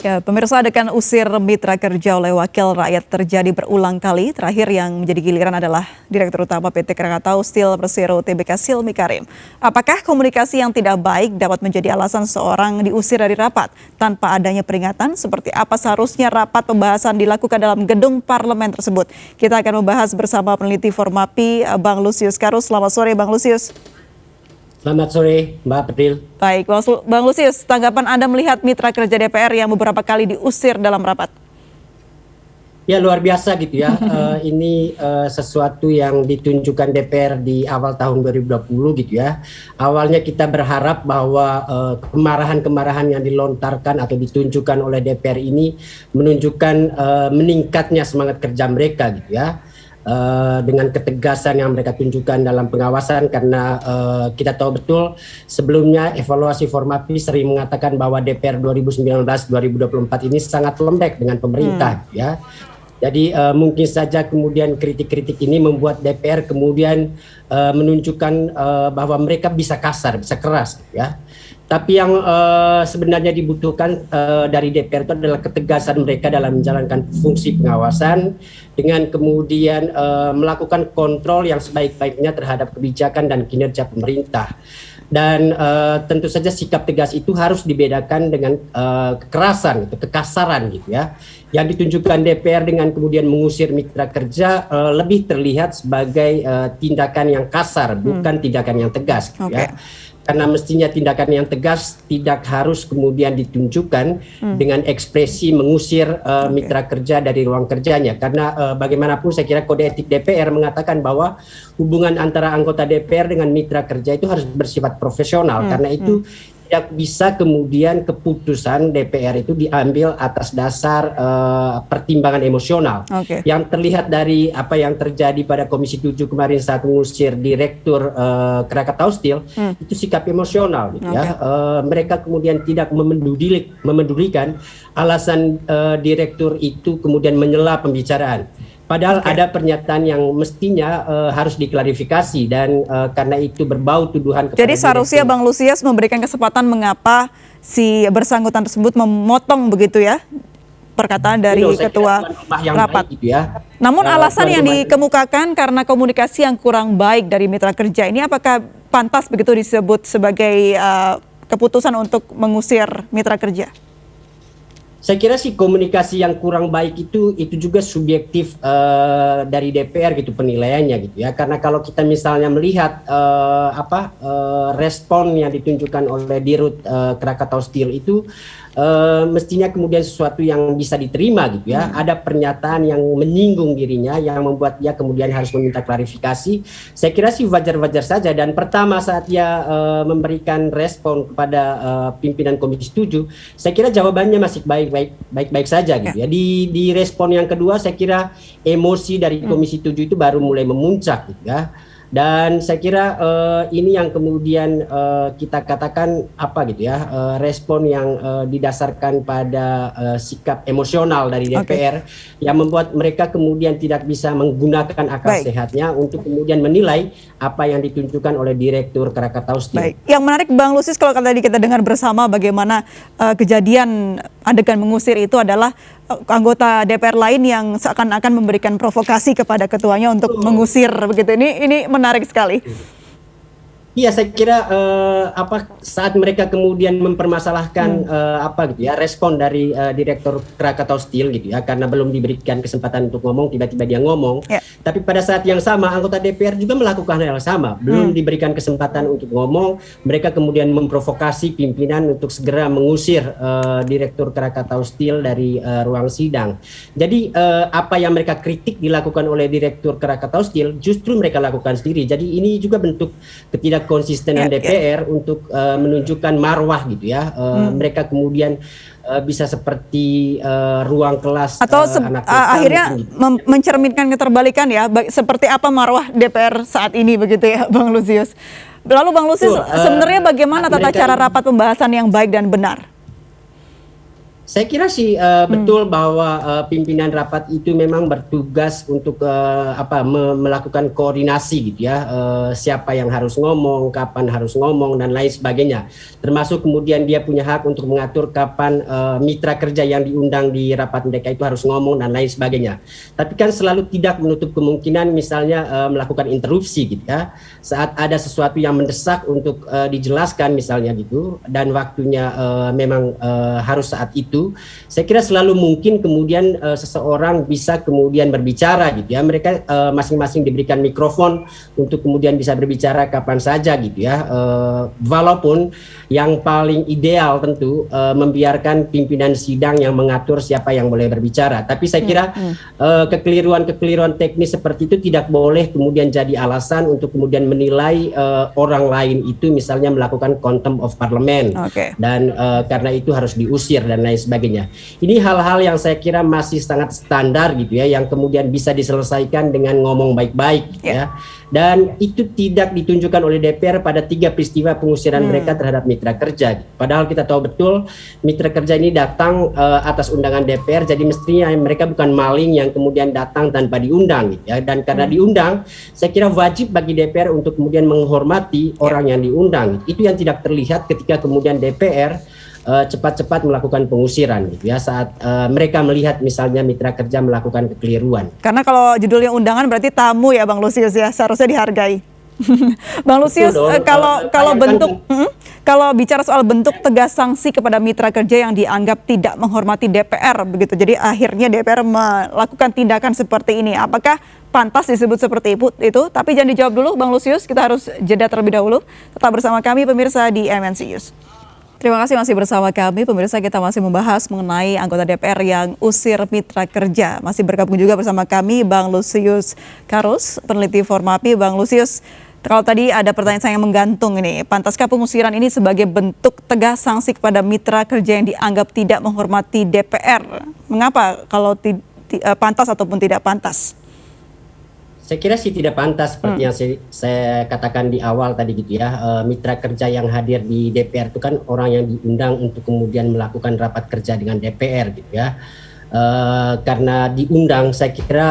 Ya, pemirsa, adegan usir mitra kerja oleh wakil rakyat terjadi berulang kali. Terakhir yang menjadi giliran adalah Direktur Utama PT Krakatau Steel Persero Tbk Silmi Karim. Apakah komunikasi yang tidak baik dapat menjadi alasan seorang diusir dari rapat tanpa adanya peringatan? Seperti apa seharusnya rapat pembahasan dilakukan dalam gedung parlemen tersebut? Kita akan membahas bersama peneliti Formapi, Bang Lusius Karus. Selamat sore, Bang Lusius. Selamat sore, Mbak Petril. Baik, Bang Lusius, tanggapan Anda melihat mitra kerja DPR yang beberapa kali diusir dalam rapat? Ya, luar biasa gitu ya. Ini sesuatu yang ditunjukkan DPR di awal tahun 2020 gitu ya. Awalnya kita berharap bahwa kemarahan-kemarahan yang dilontarkan atau ditunjukkan oleh DPR ini menunjukkan meningkatnya semangat kerja mereka gitu ya. Dengan ketegasan yang mereka tunjukkan dalam pengawasan, karena kita tahu betul sebelumnya evaluasi Formapi sering mengatakan bahwa DPR 2019-2024 ini sangat lembek dengan pemerintah ya. Jadi mungkin saja kemudian kritik-kritik ini membuat DPR kemudian menunjukkan bahwa mereka bisa kasar, bisa keras ya. Tapi yang sebenarnya dibutuhkan dari DPR itu adalah ketegasan mereka dalam menjalankan fungsi pengawasan dengan kemudian melakukan kontrol yang sebaik-baiknya terhadap kebijakan dan kinerja pemerintah. Dan tentu saja sikap tegas itu harus dibedakan dengan kekerasan, kekasaran gitu ya. Yang ditunjukkan DPR dengan kemudian mengusir mitra kerja lebih terlihat sebagai tindakan yang kasar, bukan tindakan yang tegas gitu ya. Karena mestinya tindakan yang tegas tidak harus kemudian ditunjukkan dengan ekspresi mengusir mitra kerja dari ruang kerjanya. Karena bagaimanapun saya kira kode etik DPR mengatakan bahwa hubungan antara anggota DPR dengan mitra kerja itu harus bersifat profesional. Karena itu tidak bisa kemudian keputusan DPR itu diambil atas dasar pertimbangan emosional. Yang terlihat dari apa yang terjadi pada Komisi 7 kemarin saat mengusir Direktur Krakatau Steel, itu sikap emosional gitu ya. Mereka kemudian tidak memedulikan alasan Direktur itu kemudian menyela pembicaraan. Padahal ada pernyataan yang mestinya harus diklarifikasi dan karena itu berbau tuduhan kepada Jadi seharusnya Bang Lusius memberikan kesempatan mengapa si bersangkutan tersebut memotong begitu ya perkataan dari ketua rapat. Gitu ya. Namun alasan yang dikemukakan karena komunikasi yang kurang baik dari mitra kerja ini, apakah pantas begitu disebut sebagai keputusan untuk mengusir mitra kerja? Saya kira sih komunikasi yang kurang baik itu juga subjektif dari DPR gitu penilaiannya gitu ya. Karena kalau kita misalnya melihat respon yang ditunjukkan oleh Dirut Krakatau Steel itu mestinya kemudian sesuatu yang bisa diterima gitu ya. Ada pernyataan yang menyinggung dirinya yang membuat dia kemudian harus meminta klarifikasi. Saya kira sih wajar-wajar saja. Dan pertama saat dia memberikan respon kepada pimpinan Komisi 7, saya kira jawabannya masih baik-baik saja gitu ya. Di respon yang kedua saya kira emosi dari Komisi 7 itu baru mulai memuncak gitu ya. Dan saya kira ini yang kemudian kita katakan respon yang didasarkan pada sikap emosional dari DPR yang membuat mereka kemudian tidak bisa menggunakan akal sehatnya untuk kemudian menilai apa yang ditunjukkan oleh Direktur Krakatau Steel. Yang menarik Bang Lusius, kalau tadi kita dengar bersama bagaimana kejadian adegan mengusir itu adalah anggota DPR lain yang seakan-akan memberikan provokasi kepada ketuanya untuk mengusir begitu. Ini menarik sekali. Iya, saya kira saat mereka kemudian mempermasalahkan respon dari Direktur Krakatau Steel gitu ya, karena belum diberikan kesempatan untuk ngomong, tiba-tiba dia ngomong. Tapi pada saat yang sama anggota DPR juga melakukan hal yang sama, belum diberikan kesempatan untuk ngomong, mereka kemudian memprovokasi pimpinan untuk segera mengusir Direktur Krakatau Steel dari ruang sidang. Jadi apa yang mereka kritik dilakukan oleh Direktur Krakatau Steel justru mereka lakukan sendiri. Jadi ini juga bentuk ketidakkonsistenan DPR untuk menunjukkan marwah gitu ya. Mereka kemudian bisa seperti ruang kelas atau akhirnya mencerminkan keterbalikan ya, seperti apa marwah DPR saat ini begitu ya Bang Lusius. Lalu Bang Lusius, sebenarnya bagaimana tata cara rapat pembahasan yang baik dan benar? Saya kira sih betul bahwa pimpinan rapat itu memang bertugas untuk melakukan koordinasi gitu ya, siapa yang harus ngomong, kapan harus ngomong dan lain sebagainya. Termasuk kemudian dia punya hak untuk mengatur kapan mitra kerja yang diundang di rapat mereka itu harus ngomong dan lain sebagainya. Tapi kan selalu tidak menutup kemungkinan misalnya melakukan interupsi gitu ya. Saat ada sesuatu yang mendesak untuk dijelaskan misalnya gitu dan waktunya memang harus saat itu. Saya kira selalu mungkin kemudian seseorang bisa kemudian berbicara gitu ya. Mereka masing-masing diberikan mikrofon untuk kemudian bisa berbicara kapan saja gitu ya. Walaupun yang paling ideal tentu membiarkan pimpinan sidang yang mengatur siapa yang boleh berbicara. Tapi saya kira kekeliruan-kekeliruan teknis seperti itu tidak boleh kemudian jadi alasan untuk kemudian menilai orang lain itu misalnya melakukan contempt of parliament dan karena itu harus diusir dan lain sebagainya. Ini hal-hal yang saya kira masih sangat standar gitu ya, yang kemudian bisa diselesaikan dengan ngomong baik-baik gitu ya. Dan itu tidak ditunjukkan oleh DPR pada 3 peristiwa pengusiran mereka terhadap mitra kerja. Padahal kita tahu betul mitra kerja ini datang atas undangan DPR, jadi mestinya mereka bukan maling yang kemudian datang tanpa diundang gitu ya. Dan karena diundang, saya kira wajib bagi DPR untuk kemudian menghormati orang yang diundang. Itu yang tidak terlihat ketika kemudian DPR cepat-cepat melakukan pengusiran gitu ya saat mereka melihat misalnya mitra kerja melakukan kekeliruan. Karena kalau judulnya undangan berarti tamu ya Bang Lusius ya, seharusnya dihargai. Bang Lusius, kalau bentuk kalau bicara soal bentuk tegas sanksi kepada mitra kerja yang dianggap tidak menghormati DPR begitu. Jadi akhirnya DPR melakukan tindakan seperti ini. Apakah pantas disebut seperti itu? Tapi jangan dijawab dulu Bang Lusius, kita harus jeda terlebih dahulu. Tetap bersama kami pemirsa di MNC News. Terima kasih masih bersama kami, pemirsa. Kita masih membahas mengenai anggota DPR yang usir mitra kerja. Masih bergabung juga bersama kami Bang Lusius Karus, peneliti Formapi. Bang Lusius, kalau tadi ada pertanyaan saya yang menggantung ini, pantaskah pengusiran ini sebagai bentuk tegas sanksi kepada mitra kerja yang dianggap tidak menghormati DPR? Mengapa kalau pantas ataupun tidak pantas? Saya kira sih tidak pantas seperti yang saya katakan di awal tadi gitu ya. Mitra kerja yang hadir di DPR itu kan orang yang diundang untuk kemudian melakukan rapat kerja dengan DPR gitu ya. Karena diundang saya kira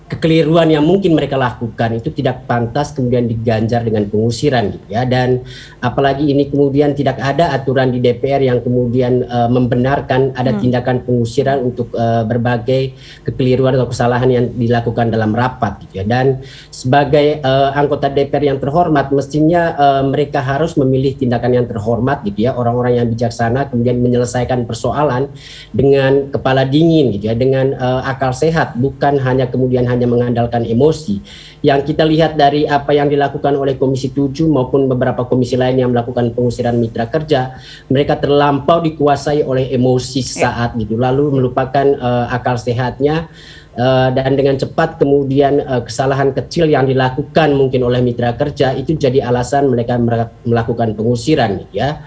kekeliruan yang mungkin mereka lakukan itu tidak pantas kemudian diganjar dengan pengusiran gitu ya. Dan apalagi ini kemudian tidak ada aturan di DPR yang kemudian membenarkan ada tindakan pengusiran untuk berbagai kekeliruan atau kesalahan yang dilakukan dalam rapat gitu ya. Dan sebagai anggota DPR yang terhormat mestinya mereka harus memilih tindakan yang terhormat gitu ya, orang-orang yang bijaksana kemudian menyelesaikan persoalan dengan kepala dingin gitu ya, dengan akal sehat, bukan hanya kemudian hanya mengandalkan emosi. Yang kita lihat dari apa yang dilakukan oleh Komisi 7 maupun beberapa komisi lain yang melakukan pengusiran mitra kerja, mereka terlampau dikuasai oleh emosi saat gitu, lalu melupakan akal sehatnya. Dan dengan cepat kemudian kesalahan kecil yang dilakukan mungkin oleh mitra kerja itu jadi alasan mereka melakukan pengusiran gitu ya.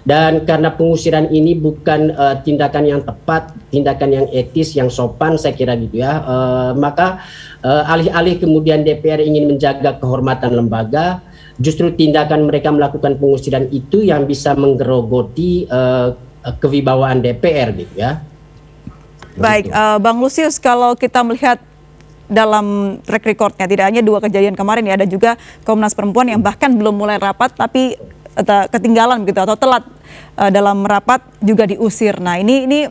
Dan karena pengusiran ini bukan tindakan yang tepat, tindakan yang etis, yang sopan saya kira gitu ya, maka alih-alih kemudian DPR ingin menjaga kehormatan lembaga, justru tindakan mereka melakukan pengusiran itu yang bisa menggerogoti kewibawaan DPR gitu ya. Baik, Bang Lusius, kalau kita melihat dalam track recordnya, tidak hanya 2 kejadian kemarin ya, ada juga Komnas Perempuan yang bahkan belum mulai rapat tapi ketinggalan begitu atau telat dalam rapat juga diusir. Nah, ini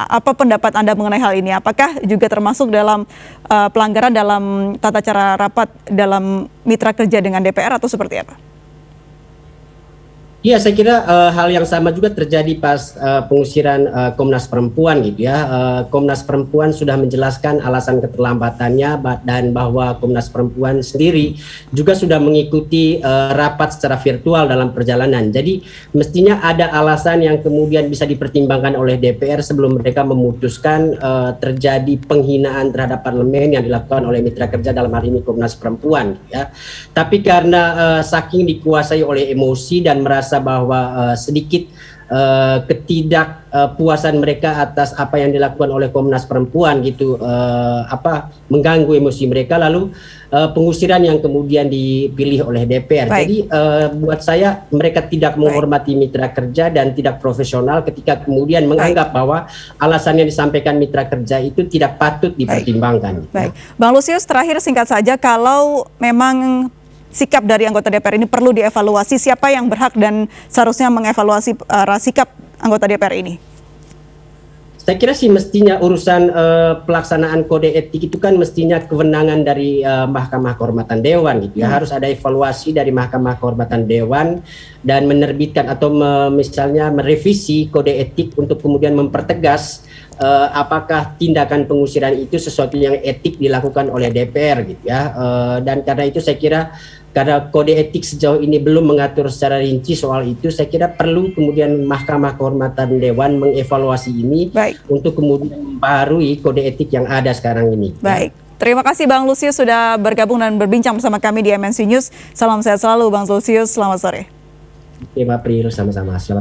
apa pendapat Anda mengenai hal ini? Apakah juga termasuk dalam pelanggaran dalam tata cara rapat dalam mitra kerja dengan DPR atau seperti apa? Iya, saya kira hal yang sama juga terjadi pas pengusiran Komnas Perempuan gitu ya. Komnas Perempuan sudah menjelaskan alasan keterlambatannya dan bahwa Komnas Perempuan sendiri juga sudah mengikuti rapat secara virtual dalam perjalanan. Jadi mestinya ada alasan yang kemudian bisa dipertimbangkan oleh DPR sebelum mereka memutuskan terjadi penghinaan terhadap parlemen yang dilakukan oleh mitra kerja dalam hal ini Komnas Perempuan gitu ya. Tapi karena saking dikuasai oleh emosi dan merasa bahwa sedikit ketidakpuasan mereka atas apa yang dilakukan oleh Komnas Perempuan gitu, mengganggu emosi mereka, lalu pengusiran yang kemudian dipilih oleh DPR. Baik. Jadi buat saya mereka tidak menghormati mitra kerja dan tidak profesional ketika kemudian menganggap bahwa alasan yang disampaikan mitra kerja itu tidak patut dipertimbangkan. Baik, Bang Lusius, terakhir singkat saja, kalau memang sikap dari anggota DPR ini perlu dievaluasi, siapa yang berhak dan seharusnya mengevaluasi sikap anggota DPR ini? Saya kira sih mestinya urusan pelaksanaan kode etik itu kan mestinya kewenangan dari Mahkamah Kehormatan Dewan gitu ya. Harus ada evaluasi dari Mahkamah Kehormatan Dewan dan menerbitkan atau misalnya merevisi kode etik untuk kemudian mempertegas apakah tindakan pengusiran itu sesuatu yang etik dilakukan oleh DPR gitu ya. Dan karena itu saya kira karena kode etik sejauh ini belum mengatur secara rinci soal itu, saya kira perlu kemudian Mahkamah Kehormatan Dewan mengevaluasi ini untuk kemudian membaharui kode etik yang ada sekarang ini. Baik, terima kasih Bang Lusius sudah bergabung dan berbincang bersama kami di MNC News. Salam sehat selalu Bang Lusius, selamat sore. Terima kasih, sama-sama. Selamat